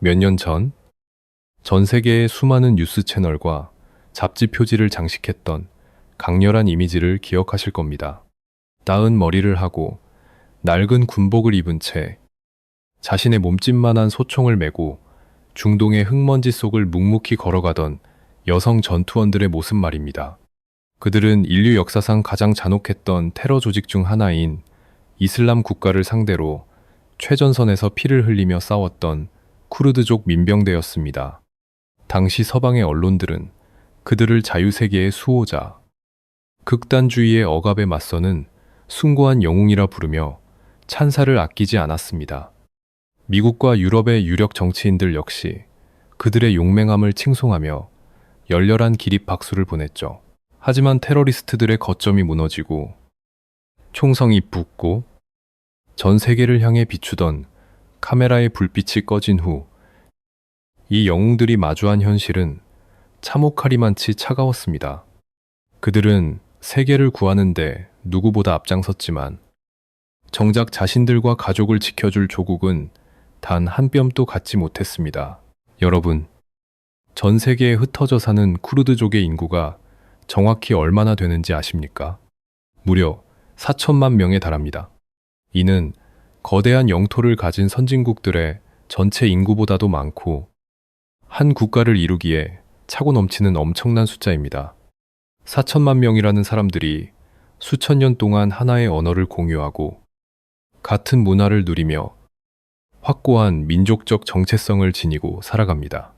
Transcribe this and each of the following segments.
몇 년 전 세계의 수많은 뉴스 채널과 잡지 표지를 장식했던 강렬한 이미지를 기억하실 겁니다. 나은 머리를 하고 낡은 군복을 입은 채 자신의 몸집만한 소총을 메고 중동의 흙먼지 속을 묵묵히 걸어가던 여성 전투원들의 모습 말입니다. 그들은 인류 역사상 가장 잔혹했던 테러 조직 중 하나인 이슬람 국가를 상대로 최전선에서 피를 흘리며 싸웠던 쿠르드족 민병대였습니다. 당시 서방의 언론들은 그들을 자유세계의 수호자, 극단주의의 억압에 맞서는 숭고한 영웅이라 부르며 찬사를 아끼지 않았습니다. 미국과 유럽의 유력 정치인들 역시 그들의 용맹함을 칭송하며 열렬한 기립 박수를 보냈죠. 하지만 테러리스트들의 거점이 무너지고 총성이 붓고 전 세계를 향해 비추던 카메라의 불빛이 꺼진 후 이 영웅들이 마주한 현실은 참혹하리만치 차가웠습니다. 그들은 세계를 구하는데 누구보다 앞장섰지만 정작 자신들과 가족을 지켜줄 조국은 단 한 뼘도 갖지 못했습니다. 여러분, 전 세계에 흩어져 사는 쿠르드족의 인구가 정확히 얼마나 되는지 아십니까? 무려 4천만 명에 달합니다. 이는 거대한 영토를 가진 선진국들의 전체 인구보다도 많고 한 국가를 이루기에 차고 넘치는 엄청난 숫자입니다. 4천만 명이라는 사람들이 수천 년 동안 하나의 언어를 공유하고 같은 문화를 누리며 확고한 민족적 정체성을 지니고 살아갑니다.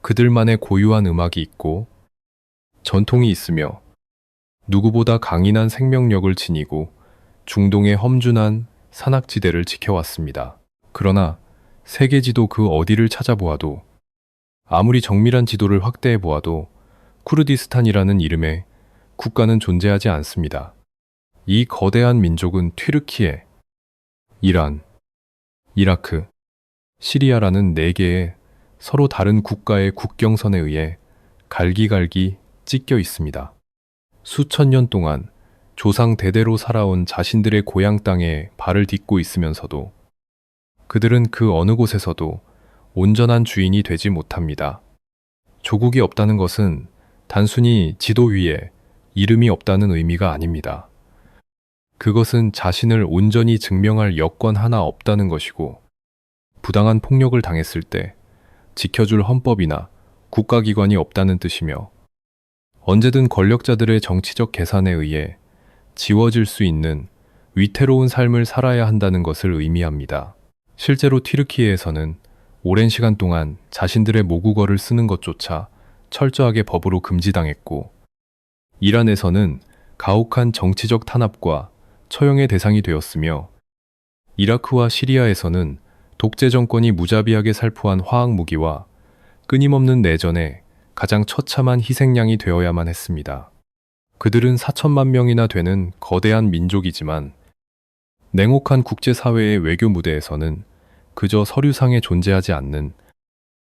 그들만의 고유한 음악이 있고 전통이 있으며 누구보다 강인한 생명력을 지니고 중동의 험준한 산악지대를 지켜왔습니다. 그러나 세계 지도 그 어디를 찾아보아도 아무리 정밀한 지도를 확대해 보아도 쿠르디스탄이라는 이름의 국가는 존재하지 않습니다. 이 거대한 민족은 튀르키예, 이란, 이라크, 시리아라는 4개의 서로 다른 국가의 국경선에 의해 갈기갈기 찢겨 있습니다. 수천 년 동안 조상 대대로 살아온 자신들의 고향 땅에 발을 딛고 있으면서도 그들은 그 어느 곳에서도 온전한 주인이 되지 못합니다. 조국이 없다는 것은 단순히 지도 위에 이름이 없다는 의미가 아닙니다. 그것은 자신을 온전히 증명할 여건 하나 없다는 것이고 부당한 폭력을 당했을 때 지켜줄 헌법이나 국가기관이 없다는 뜻이며 언제든 권력자들의 정치적 계산에 의해 지워질 수 있는 위태로운 삶을 살아야 한다는 것을 의미합니다. 실제로 튀르키예에서는 오랜 시간 동안 자신들의 모국어를 쓰는 것조차 철저하게 법으로 금지당했고 이란에서는 가혹한 정치적 탄압과 처형의 대상이 되었으며 이라크와 시리아에서는 독재 정권이 무자비하게 살포한 화학무기와 끊임없는 내전에 가장 처참한 희생양이 되어야만 했습니다. 그들은 4천만 명이나 되는 거대한 민족이지만 냉혹한 국제사회의 외교 무대에서는 그저 서류상에 존재하지 않는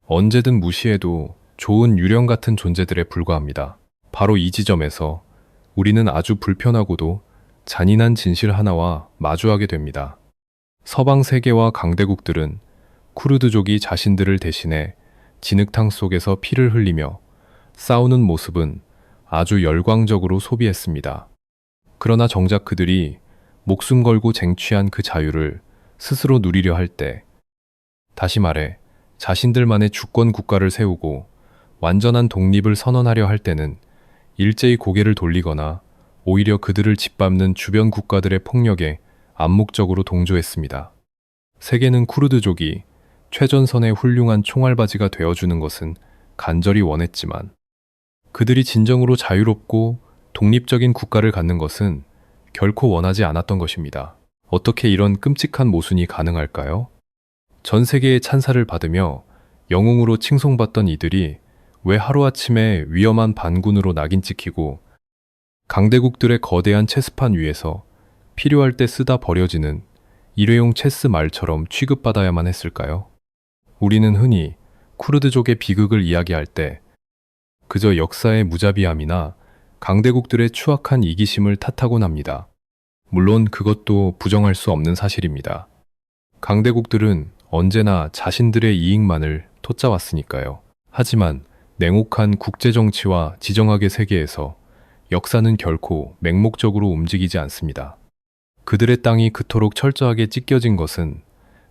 언제든 무시해도 좋은 유령 같은 존재들에 불과합니다. 바로 이 지점에서 우리는 아주 불편하고도 잔인한 진실 하나와 마주하게 됩니다. 서방 세계와 강대국들은 쿠르드족이 자신들을 대신해 진흙탕 속에서 피를 흘리며 싸우는 모습은 아주 열광적으로 소비했습니다. 그러나 정작 그들이 목숨 걸고 쟁취한 그 자유를 스스로 누리려 할 때, 다시 말해 자신들만의 주권 국가를 세우고 완전한 독립을 선언하려 할 때는 일제히 고개를 돌리거나 오히려 그들을 짓밟는 주변 국가들의 폭력에 암묵적으로 동조했습니다. 세계는 쿠르드족이 최전선의 훌륭한 총알바지가 되어주는 것은 간절히 원했지만 그들이 진정으로 자유롭고 독립적인 국가를 갖는 것은 결코 원하지 않았던 것입니다. 어떻게 이런 끔찍한 모순이 가능할까요? 전 세계의 찬사를 받으며 영웅으로 칭송받던 이들이 왜 하루아침에 위험한 반군으로 낙인 찍히고 강대국들의 거대한 체스판 위에서 필요할 때 쓰다 버려지는 일회용 체스 말처럼 취급받아야만 했을까요? 우리는 흔히 쿠르드족의 비극을 이야기할 때 그저 역사의 무자비함이나 강대국들의 추악한 이기심을 탓하곤 합니다. 물론 그것도 부정할 수 없는 사실입니다. 강대국들은 언제나 자신들의 이익만을 쫓아왔으니까요. 하지만 냉혹한 국제정치와 지정학의 세계에서 역사는 결코 맹목적으로 움직이지 않습니다. 그들의 땅이 그토록 철저하게 찢겨진 것은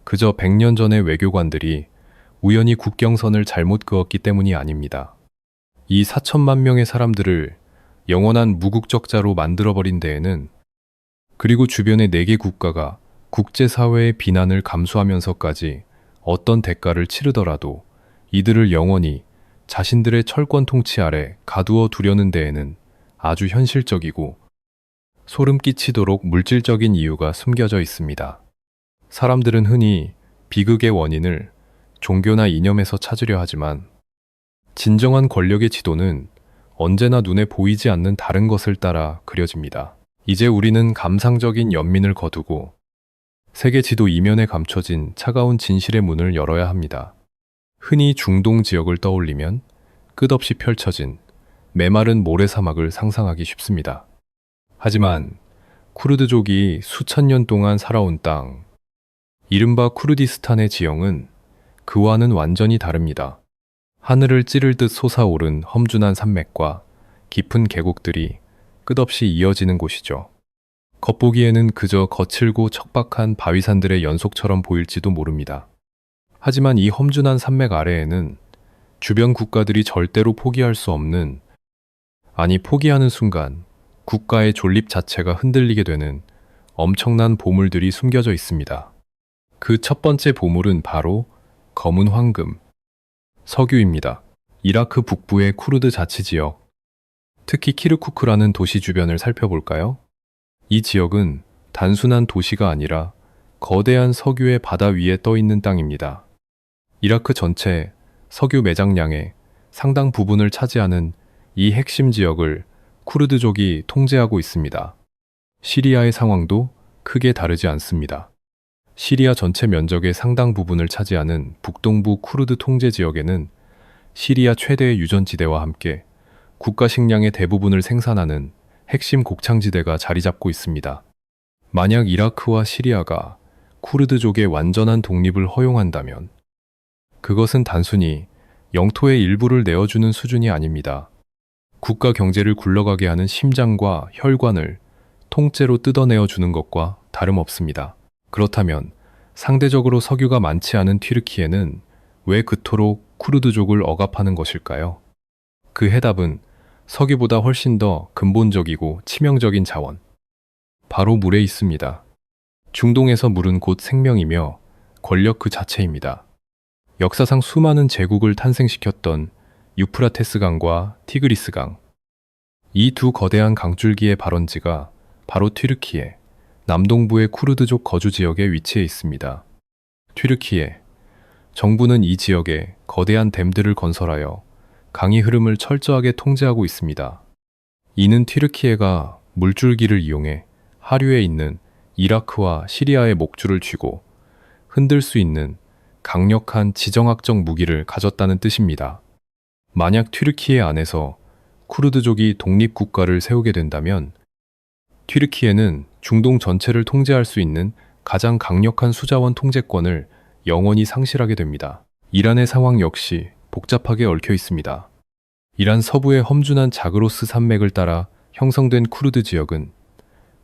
그저 100년 전의 외교관들이 우연히 국경선을 잘못 그었기 때문이 아닙니다. 이 4천만 명의 사람들을 영원한 무국적자로 만들어버린 데에는, 그리고 주변의 4개 국가가 국제사회의 비난을 감수하면서까지 어떤 대가를 치르더라도 이들을 영원히 자신들의 철권 통치 아래 가두어 두려는 데에는 아주 현실적이고 소름 끼치도록 물질적인 이유가 숨겨져 있습니다. 사람들은 흔히 비극의 원인을 종교나 이념에서 찾으려 하지만 진정한 권력의 지도는 언제나 눈에 보이지 않는 다른 것을 따라 그려집니다. 이제 우리는 감상적인 연민을 거두고 세계 지도 이면에 감춰진 차가운 진실의 문을 열어야 합니다. 흔히 중동 지역을 떠올리면 끝없이 펼쳐진 메마른 모래사막을 상상하기 쉽습니다. 하지만 쿠르드족이 수천 년 동안 살아온 땅, 이른바 쿠르디스탄의 지형은 그와는 완전히 다릅니다. 하늘을 찌를 듯 솟아오른 험준한 산맥과 깊은 계곡들이 끝없이 이어지는 곳이죠. 겉보기에는 그저 거칠고 척박한 바위산들의 연속처럼 보일지도 모릅니다. 하지만 이 험준한 산맥 아래에는 주변 국가들이 절대로 포기할 수 없는, 아니 포기하는 순간 국가의 존립 자체가 흔들리게 되는 엄청난 보물들이 숨겨져 있습니다. 그 첫 번째 보물은 바로 검은 황금, 석유입니다. 이라크 북부의 쿠르드 자치지역, 특히 키르쿠크라는 도시 주변을 살펴볼까요? 이 지역은 단순한 도시가 아니라 거대한 석유의 바다 위에 떠 있는 땅입니다. 이라크 전체 석유 매장량의 상당 부분을 차지하는 이 핵심 지역을 쿠르드족이 통제하고 있습니다. 시리아의 상황도 크게 다르지 않습니다. 시리아 전체 면적의 상당 부분을 차지하는 북동부 쿠르드 통제 지역에는 시리아 최대의 유전지대와 함께 국가 식량의 대부분을 생산하는 핵심 곡창지대가 자리 잡고 있습니다. 만약 이라크와 시리아가 쿠르드족의 완전한 독립을 허용한다면 그것은 단순히 영토의 일부를 내어주는 수준이 아닙니다. 국가 경제를 굴러가게 하는 심장과 혈관을 통째로 뜯어내어 주는 것과 다름없습니다. 그렇다면 상대적으로 석유가 많지 않은 튀르키예는 왜 그토록 쿠르드족을 억압하는 것일까요? 그 해답은 석유보다 훨씬 더 근본적이고 치명적인 자원, 바로 물에 있습니다. 중동에서 물은 곧 생명이며 권력 그 자체입니다. 역사상 수많은 제국을 탄생시켰던 유프라테스 강과 티그리스 강, 이 두 거대한 강줄기의 발원지가 바로 튀르키예, 남동부의 쿠르드족 거주 지역에 위치해 있습니다. 튀르키예 정부는 이 지역에 거대한 댐들을 건설하여 강의 흐름을 철저하게 통제하고 있습니다. 이는 튀르키예가 물줄기를 이용해 하류에 있는 이라크와 시리아의 목줄을 쥐고 흔들 수 있는 강력한 지정학적 무기를 가졌다는 뜻입니다. 만약 튀르키예 안에서 쿠르드족이 독립국가를 세우게 된다면 튀르키예는 중동 전체를 통제할 수 있는 가장 강력한 수자원 통제권을 영원히 상실하게 됩니다. 이란의 상황 역시 복잡하게 얽혀 있습니다. 이란 서부의 험준한 자그로스 산맥을 따라 형성된 쿠르드 지역은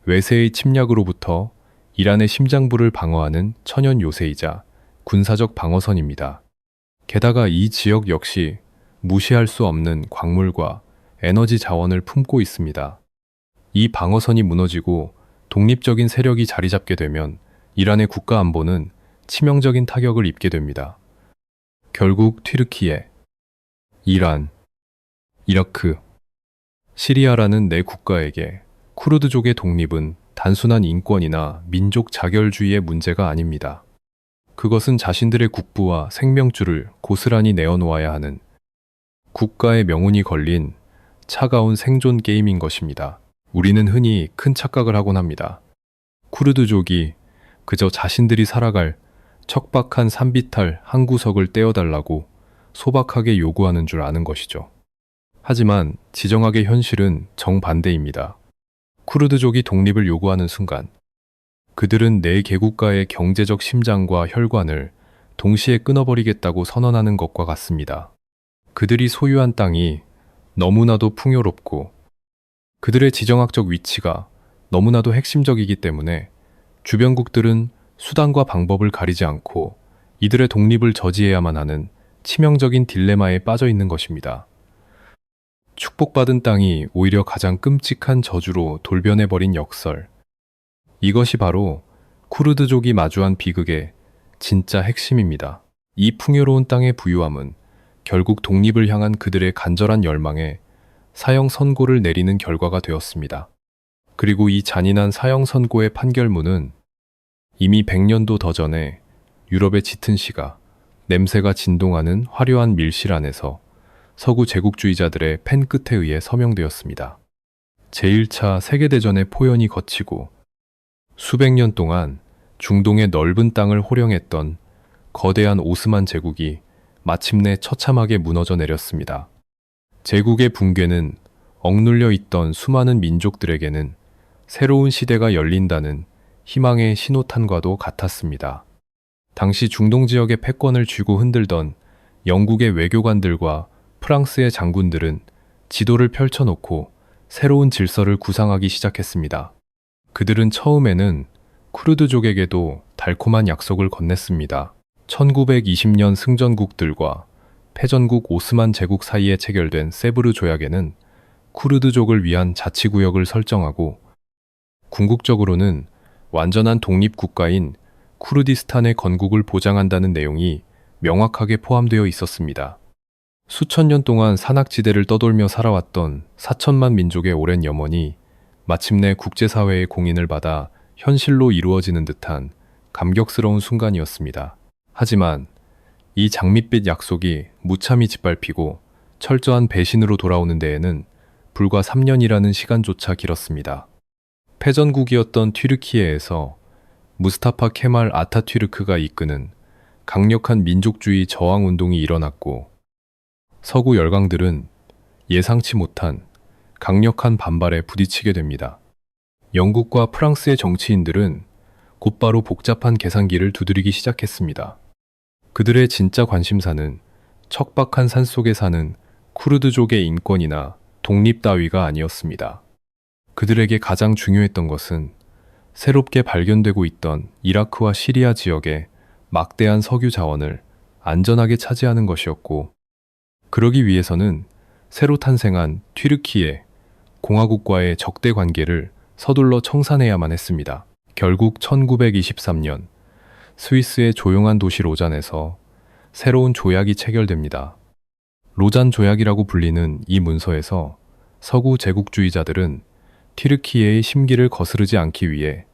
외세의 침략으로부터 이란의 심장부를 방어하는 천연 요새이자 군사적 방어선입니다. 게다가 이 지역 역시 무시할 수 없는 광물과 에너지 자원을 품고 있습니다. 이 방어선이 무너지고 독립적인 세력이 자리 잡게 되면 이란의 국가 안보는 치명적인 타격을 입게 됩니다. 결국 튀르키예, 이란, 이라크, 시리아라는 네 국가에게 쿠르드족의 독립은 단순한 인권이나 민족 자결주의의 문제가 아닙니다. 그것은 자신들의 국부와 생명줄을 고스란히 내어놓아야 하는 국가의 명운이 걸린 차가운 생존 게임인 것입니다. 우리는 흔히 큰 착각을 하곤 합니다. 쿠르드족이 그저 자신들이 살아갈 척박한 산비탈 한 구석을 떼어달라고 소박하게 요구하는 줄 아는 것이죠. 하지만 지정학의 현실은 정반대입니다. 쿠르드족이 독립을 요구하는 순간 그들은 내 개국가의 경제적 심장과 혈관을 동시에 끊어버리겠다고 선언하는 것과 같습니다. 그들이 소유한 땅이 너무나도 풍요롭고 그들의 지정학적 위치가 너무나도 핵심적이기 때문에 주변국들은 수단과 방법을 가리지 않고 이들의 독립을 저지해야만 하는 치명적인 딜레마에 빠져 있는 것입니다. 축복받은 땅이 오히려 가장 끔찍한 저주로 돌변해버린 역설. 이것이 바로 쿠르드족이 마주한 비극의 진짜 핵심입니다. 이 풍요로운 땅의 부유함은 결국 독립을 향한 그들의 간절한 열망에 사형 선고를 내리는 결과가 되었습니다. 그리고 이 잔인한 사형 선고의 판결문은 이미 100년도 더 전에 유럽의 짙은 시가 냄새가 진동하는 화려한 밀실 안에서 서구 제국주의자들의 펜 끝에 의해 서명되었습니다. 제1차 세계대전의 포연이 거치고 수백 년 동안 중동의 넓은 땅을 호령했던 거대한 오스만 제국이 마침내 처참하게 무너져 내렸습니다. 제국의 붕괴는 억눌려 있던 수많은 민족들에게는 새로운 시대가 열린다는 희망의 신호탄과도 같았습니다. 당시 중동 지역의 패권을 쥐고 흔들던 영국의 외교관들과 프랑스의 장군들은 지도를 펼쳐놓고 새로운 질서를 구상하기 시작했습니다. 그들은 처음에는 쿠르드족에게도 달콤한 약속을 건넸습니다. 1920년 승전국들과 패전국 오스만 제국 사이에 체결된 세브르 조약에는 쿠르드족을 위한 자치구역을 설정하고 궁극적으로는 완전한 독립국가인 쿠르디스탄의 건국을 보장한다는 내용이 명확하게 포함되어 있었습니다. 수천 년 동안 산악지대를 떠돌며 살아왔던 4천만 민족의 오랜 염원이 마침내 국제사회의 공인을 받아 현실로 이루어지는 듯한 감격스러운 순간이었습니다. 하지만 이 장밋빛 약속이 무참히 짓밟히고 철저한 배신으로 돌아오는 데에는 불과 3년이라는 시간조차 길었습니다. 패전국이었던 튀르키예에서 무스타파 케말 아타튀르크가 이끄는 강력한 민족주의 저항운동이 일어났고 서구 열강들은 예상치 못한 강력한 반발에 부딪히게 됩니다. 영국과 프랑스의 정치인들은 곧바로 복잡한 계산기를 두드리기 시작했습니다. 그들의 진짜 관심사는 척박한 산속에 사는 쿠르드족의 인권이나 독립 따위가 아니었습니다. 그들에게 가장 중요했던 것은 새롭게 발견되고 있던 이라크와 시리아 지역의 막대한 석유 자원을 안전하게 차지하는 것이었고, 그러기 위해서는 새로 탄생한 튀르키예 공화국과의 적대 관계를 서둘러 청산해야만 했습니다. 결국 1923년 스위스의 조용한 도시 로잔에서 새로운 조약이 체결됩니다. 로잔 조약이라고 불리는 이 문서에서 서구 제국주의자들은 튀르키예의 심기를 거스르지 않기 위해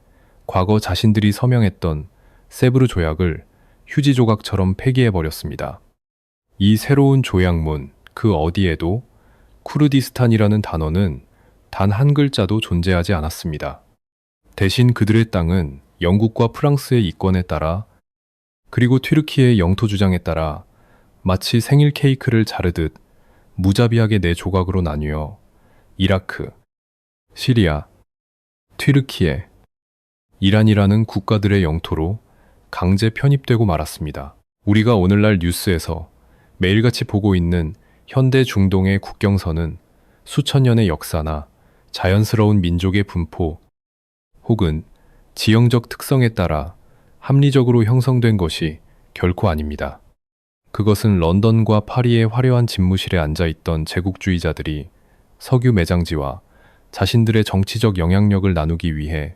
과거 자신들이 서명했던 세브르 조약을 휴지 조각처럼 폐기해버렸습니다. 이 새로운 조약문 그 어디에도 쿠르디스탄이라는 단어는 단 한 글자도 존재하지 않았습니다. 대신 그들의 땅은 영국과 프랑스의 이권에 따라 그리고 튀르키예의 영토 주장에 따라 마치 생일 케이크를 자르듯 무자비하게 네 조각으로 나뉘어 이라크, 시리아, 튀르키예, 이란이라는 국가들의 영토로 강제 편입되고 말았습니다. 우리가 오늘날 뉴스에서 매일같이 보고 있는 현대 중동의 국경선은 수천 년의 역사나 자연스러운 민족의 분포 혹은 지형적 특성에 따라 합리적으로 형성된 것이 결코 아닙니다. 그것은 런던과 파리의 화려한 집무실에 앉아있던 제국주의자들이 석유 매장지와 자신들의 정치적 영향력을 나누기 위해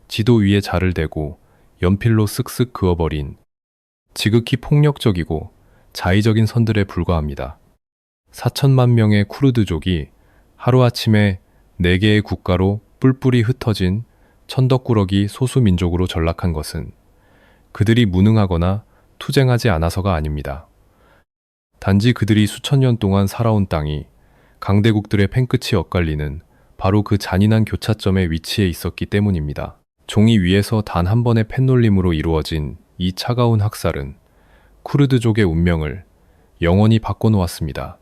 지도 위에 자를 대고 연필로 쓱쓱 그어버린 지극히 폭력적이고 자의적인 선들에 불과합니다. 4천만 명의 쿠르드족이 하루아침에 4개의 국가로 뿔뿔이 흩어진 천덕꾸러기 소수민족으로 전락한 것은 그들이 무능하거나 투쟁하지 않아서가 아닙니다. 단지 그들이 수천 년 동안 살아온 땅이 강대국들의 펜끝이 엇갈리는 바로 그 잔인한 교차점에 위치해 있었기 때문입니다. 종이 위에서 단 한 번의 펜놀림으로 이루어진 이 차가운 학살은 쿠르드족의 운명을 영원히 바꿔놓았습니다.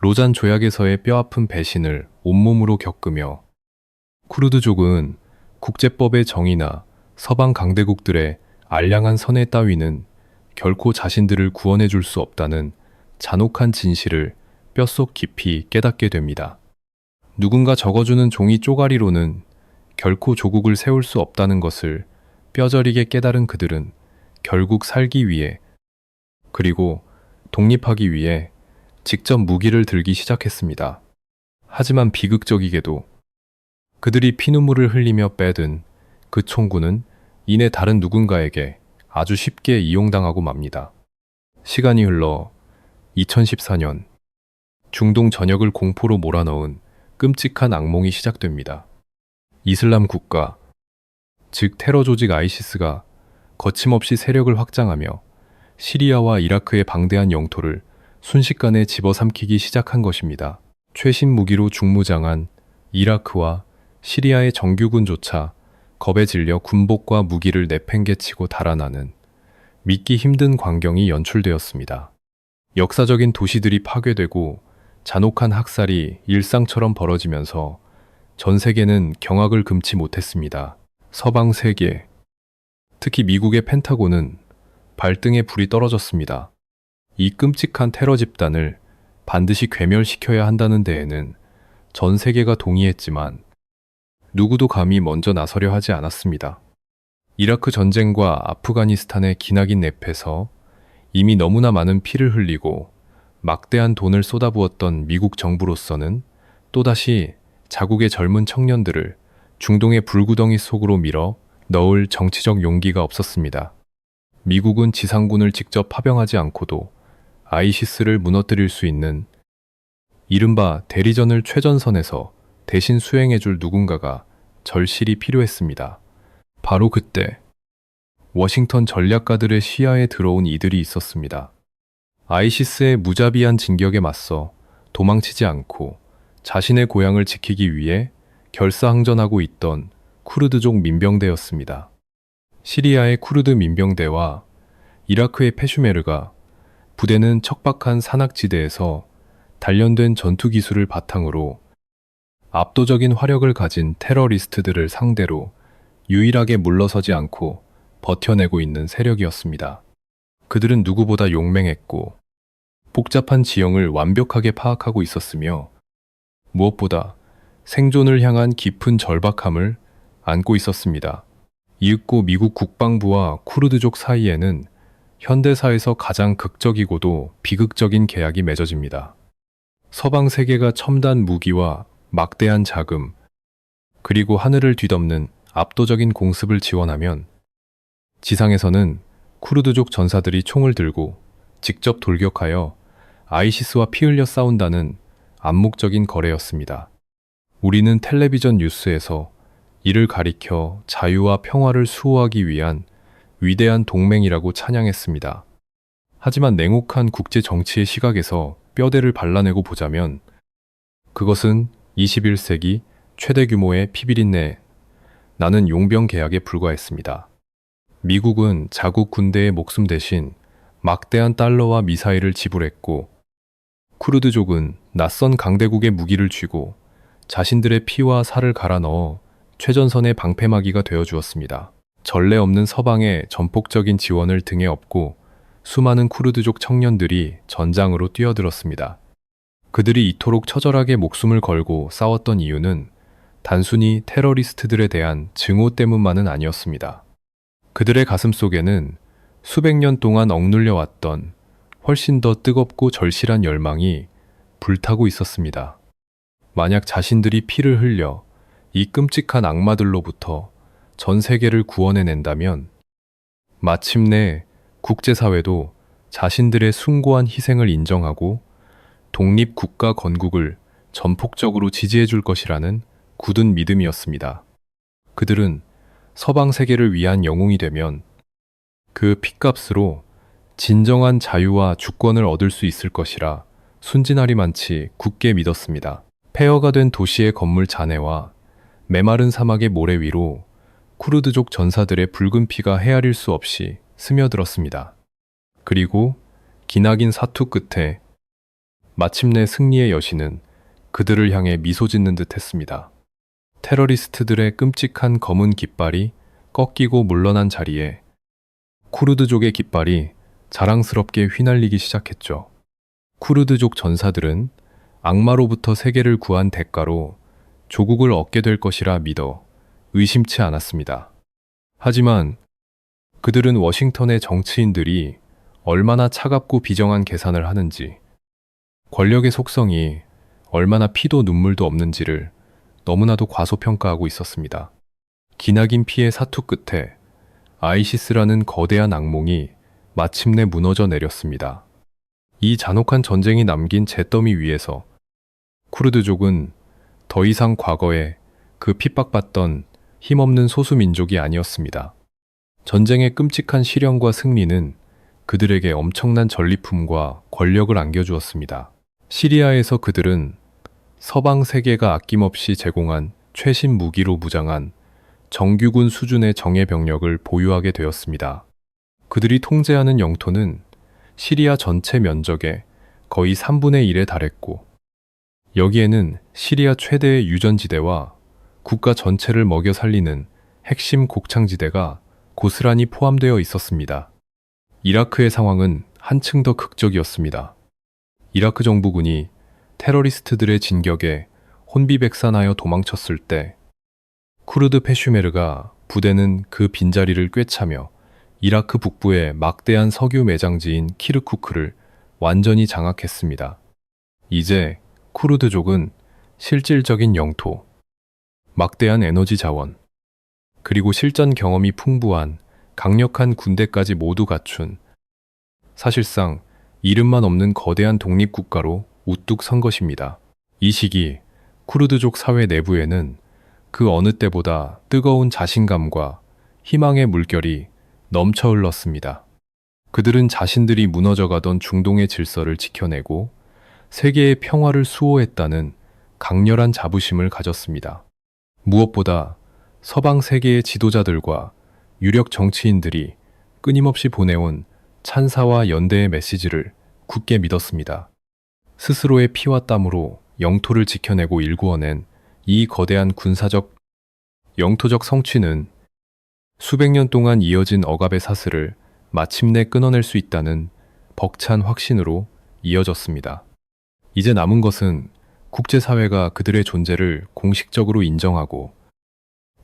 로잔 조약에서의 뼈아픈 배신을 온몸으로 겪으며 쿠르드족은 국제법의 정의나 서방 강대국들의 알량한 선의 따위는 결코 자신들을 구원해 줄 수 없다는 잔혹한 진실을 뼛속 깊이 깨닫게 됩니다. 누군가 적어주는 종이 쪼가리로는 결코 조국을 세울 수 없다는 것을 뼈저리게 깨달은 그들은 결국 살기 위해, 그리고 독립하기 위해 직접 무기를 들기 시작했습니다. 하지만 비극적이게도 그들이 피눈물을 흘리며 빼든 그 총구는 이내 다른 누군가에게 아주 쉽게 이용당하고 맙니다. 시간이 흘러 2014년, 중동 전역을 공포로 몰아넣은 끔찍한 악몽이 시작됩니다. 이슬람 국가, 즉 테러 조직 아이시스가 거침없이 세력을 확장하며 시리아와 이라크의 방대한 영토를 순식간에 집어삼키기 시작한 것입니다. 최신 무기로 중무장한 이라크와 시리아의 정규군조차 겁에 질려 군복과 무기를 내팽개치고 달아나는 믿기 힘든 광경이 연출되었습니다. 역사적인 도시들이 파괴되고 잔혹한 학살이 일상처럼 벌어지면서 전 세계는 경악을 금치 못했습니다. 서방 세계, 특히 미국의 펜타곤은 발등에 불이 떨어졌습니다. 이 끔찍한 테러 집단을 반드시 괴멸시켜야 한다는 데에는 전 세계가 동의했지만 누구도 감히 먼저 나서려 하지 않았습니다. 이라크 전쟁과 아프가니스탄의 기나긴 늪에서 이미 너무나 많은 피를 흘리고 막대한 돈을 쏟아부었던 미국 정부로서는 또다시 자국의 젊은 청년들을 중동의 불구덩이 속으로 밀어 넣을 정치적 용기가 없었습니다. 미국은 지상군을 직접 파병하지 않고도 아이시스를 무너뜨릴 수 있는 이른바 대리전을 최전선에서 대신 수행해줄 누군가가 절실히 필요했습니다. 바로 그때 워싱턴 전략가들의 시야에 들어온 이들이 있었습니다. 아이시스의 무자비한 진격에 맞서 도망치지 않고 자신의 고향을 지키기 위해 결사항전하고 있던 쿠르드족 민병대였습니다. 시리아의 쿠르드 민병대와 이라크의 페슈메르가 부대는 척박한 산악지대에서 단련된 전투 기술을 바탕으로 압도적인 화력을 가진 테러리스트들을 상대로 유일하게 물러서지 않고 버텨내고 있는 세력이었습니다. 그들은 누구보다 용맹했고 복잡한 지형을 완벽하게 파악하고 있었으며 무엇보다 생존을 향한 깊은 절박함을 안고 있었습니다. 이윽고 미국 국방부와 쿠르드족 사이에는 현대사에서 가장 극적이고도 비극적인 계약이 맺어집니다. 서방 세계가 첨단 무기와 막대한 자금, 그리고 하늘을 뒤덮는 압도적인 공습을 지원하면 지상에서는 쿠르드족 전사들이 총을 들고 직접 돌격하여 아이시스와 피 흘려 싸운다는 암묵적인 거래였습니다. 우리는 텔레비전 뉴스에서 이를 가리켜 자유와 평화를 수호하기 위한 위대한 동맹이라고 찬양했습니다. 하지만 냉혹한 국제 정치의 시각에서 뼈대를 발라내고 보자면 그것은 21세기 최대 규모의 피비린내 나는 용병 계약에 불과했습니다. 미국은 자국 군대의 목숨 대신 막대한 달러와 미사일을 지불했고 쿠르드족은 낯선 강대국의 무기를 쥐고 자신들의 피와 살을 갈아 넣어 최전선의 방패막이가 되어 주었습니다. 전례 없는 서방의 전폭적인 지원을 등에 업고 수많은 쿠르드족 청년들이 전장으로 뛰어들었습니다. 그들이 이토록 처절하게 목숨을 걸고 싸웠던 이유는 단순히 테러리스트들에 대한 증오 때문만은 아니었습니다. 그들의 가슴 속에는 수백 년 동안 억눌려 왔던 훨씬 더 뜨겁고 절실한 열망이 불타고 있었습니다. 만약 자신들이 피를 흘려 이 끔찍한 악마들로부터 전 세계를 구원해낸다면 마침내 국제사회도 자신들의 숭고한 희생을 인정하고 독립국가 건국을 전폭적으로 지지해 줄 것이라는 굳은 믿음이었습니다. 그들은 서방 세계를 위한 영웅이 되면 그 핏값으로 진정한 자유와 주권을 얻을 수 있을 것이라 순진하리만치 굳게 믿었습니다. 폐허가 된 도시의 건물 잔해와 메마른 사막의 모래 위로 쿠르드족 전사들의 붉은 피가 헤아릴 수 없이 스며들었습니다. 그리고 기나긴 사투 끝에 마침내 승리의 여신은 그들을 향해 미소 짓는 듯 했습니다. 테러리스트들의 끔찍한 검은 깃발이 꺾이고 물러난 자리에 쿠르드족의 깃발이 자랑스럽게 휘날리기 시작했죠. 쿠르드족 전사들은 악마로부터 세계를 구한 대가로 조국을 얻게 될 것이라 믿어 의심치 않았습니다. 하지만 그들은 워싱턴의 정치인들이 얼마나 차갑고 비정한 계산을 하는지, 권력의 속성이 얼마나 피도 눈물도 없는지를 너무나도 과소평가하고 있었습니다. 기나긴 피의 사투 끝에 아이시스라는 거대한 악몽이 마침내 무너져 내렸습니다. 이 잔혹한 전쟁이 남긴 잿더미 위에서 쿠르드족은 더 이상 과거에 그 핍박받던 힘없는 소수민족이 아니었습니다. 전쟁의 끔찍한 시련과 승리는 그들에게 엄청난 전리품과 권력을 안겨주었습니다. 시리아에서 그들은 서방 세계가 아낌없이 제공한 최신 무기로 무장한 정규군 수준의 정예 병력을 보유하게 되었습니다. 그들이 통제하는 영토는 시리아 전체 면적의 거의 3분의 1에 달했고, 여기에는 시리아 최대의 유전지대와 국가 전체를 먹여 살리는 핵심 곡창지대가 고스란히 포함되어 있었습니다. 이라크의 상황은 한층 더 극적이었습니다. 이라크 정부군이 테러리스트들의 진격에 혼비백산하여 도망쳤을 때 쿠르드 페슈메르가 부대는 그 빈자리를 꿰차며 이라크 북부의 막대한 석유 매장지인 키르쿠크를 완전히 장악했습니다. 이제 쿠르드족은 실질적인 영토, 막대한 에너지 자원, 그리고 실전 경험이 풍부한 강력한 군대까지 모두 갖춘, 사실상 이름만 없는 거대한 독립국가로 우뚝 선 것입니다. 이 시기 쿠르드족 사회 내부에는 그 어느 때보다 뜨거운 자신감과 희망의 물결이 넘쳐 흘렀습니다. 그들은 자신들이 무너져가던 중동의 질서를 지켜내고 세계의 평화를 수호했다는 강렬한 자부심을 가졌습니다. 무엇보다 서방 세계의 지도자들과 유력 정치인들이 끊임없이 보내온 찬사와 연대의 메시지를 굳게 믿었습니다. 스스로의 피와 땀으로 영토를 지켜내고 일구어낸 이 거대한 군사적, 영토적 성취는 수백 년 동안 이어진 억압의 사슬을 마침내 끊어낼 수 있다는 벅찬 확신으로 이어졌습니다. 이제 남은 것은 국제사회가 그들의 존재를 공식적으로 인정하고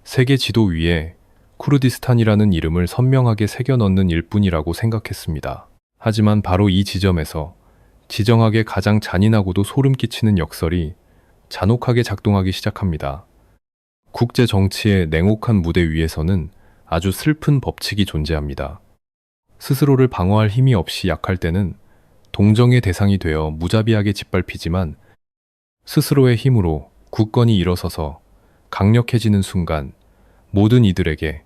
세계 지도 위에 쿠르디스탄이라는 이름을 선명하게 새겨넣는 일뿐이라고 생각했습니다. 하지만 바로 이 지점에서 지정학의 가장 잔인하고도 소름 끼치는 역설이 잔혹하게 작동하기 시작합니다. 국제 정치의 냉혹한 무대 위에서는 아주 슬픈 법칙이 존재합니다. 스스로를 방어할 힘이 없이 약할 때는 동정의 대상이 되어 무자비하게 짓밟히지만, 스스로의 힘으로 굳건히 일어서서 강력해지는 순간 모든 이들에게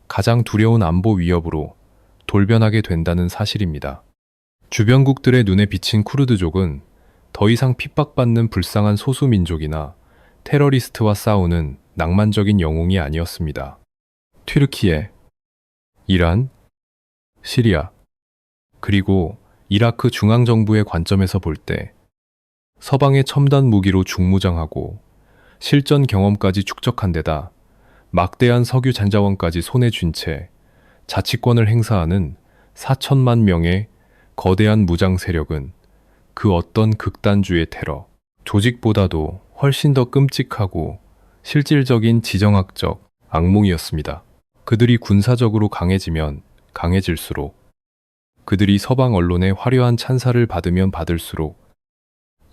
가장 두려운 안보 위협으로 돌변하게 된다는 사실입니다. 주변국들의 눈에 비친 쿠르드족은 더 이상 핍박받는 불쌍한 소수민족이나 테러리스트와 싸우는 낭만적인 영웅이 아니었습니다. 튀르키예, 이란, 시리아, 그리고 이라크 중앙정부의 관점에서 볼 때 서방의 첨단 무기로 중무장하고 실전 경험까지 축적한 데다 막대한 석유 잔자원까지 손에 쥔 채 자치권을 행사하는 4천만 명의 거대한 무장 세력은 그 어떤 극단주의 테러, 조직보다도 훨씬 더 끔찍하고 실질적인 지정학적 악몽이었습니다. 그들이 군사적으로 강해지면 강해질수록, 그들이 서방 언론의 화려한 찬사를 받으면 받을수록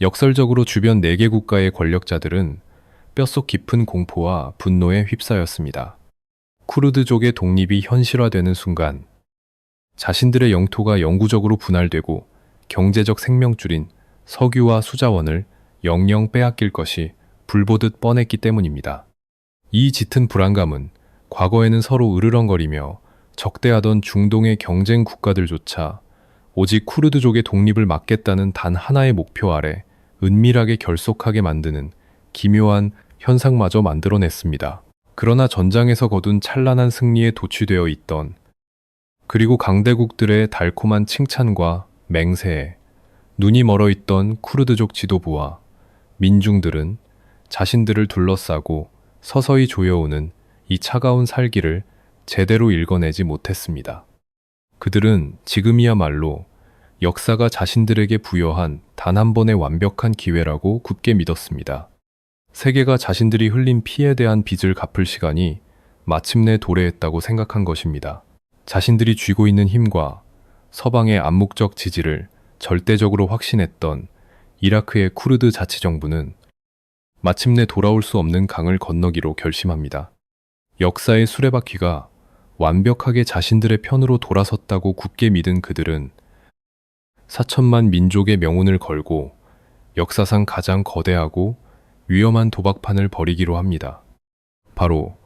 역설적으로 주변 4개 국가의 권력자들은 뼛속 깊은 공포와 분노에 휩싸였습니다. 쿠르드족의 독립이 현실화되는 순간 자신들의 영토가 영구적으로 분할되고 경제적 생명줄인 석유와 수자원을 영영 빼앗길 것이 불보듯 뻔했기 때문입니다. 이 짙은 불안감은 과거에는 서로 으르렁거리며 적대하던 중동의 경쟁 국가들조차 오직 쿠르드족의 독립을 막겠다는 단 하나의 목표 아래 은밀하게 결속하게 만드는 기묘한 현상마저 만들어냈습니다. 그러나 전장에서 거둔 찬란한 승리에 도취되어 있던, 그리고 강대국들의 달콤한 칭찬과 맹세에 눈이 멀어 있던 쿠르드족 지도부와 민중들은 자신들을 둘러싸고 서서히 조여오는 이 차가운 살기를 제대로 읽어내지 못했습니다. 그들은 지금이야말로 역사가 자신들에게 부여한 단 한 번의 완벽한 기회라고 굳게 믿었습니다. 세계가 자신들이 흘린 피에 대한 빚을 갚을 시간이 마침내 도래했다고 생각한 것입니다. 자신들이 쥐고 있는 힘과 서방의 암묵적 지지를 절대적으로 확신했던 이라크의 쿠르드 자치정부는 마침내 돌아올 수 없는 강을 건너기로 결심합니다. 역사의 수레바퀴가 완벽하게 자신들의 편으로 돌아섰다고 굳게 믿은 그들은 4천만 민족의 명운을 걸고 역사상 가장 거대하고 위험한 도박판을 벌이기로 합니다. 바로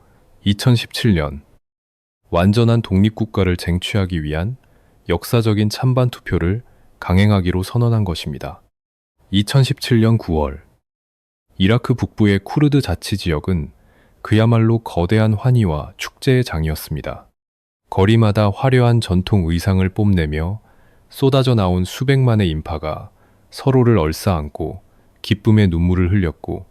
2017년 완전한 독립국가를 쟁취하기 위한 역사적인 찬반 투표를 강행하기로 선언한 것입니다. 2017년 9월 이라크 북부의 쿠르드 자치 지역은 그야말로 거대한 환희와 축제의 장이었습니다. 거리마다 화려한 전통 의상을 뽐내며 쏟아져 나온 수백만의 인파가 서로를 얼싸안고 기쁨의 눈물을 흘렸고,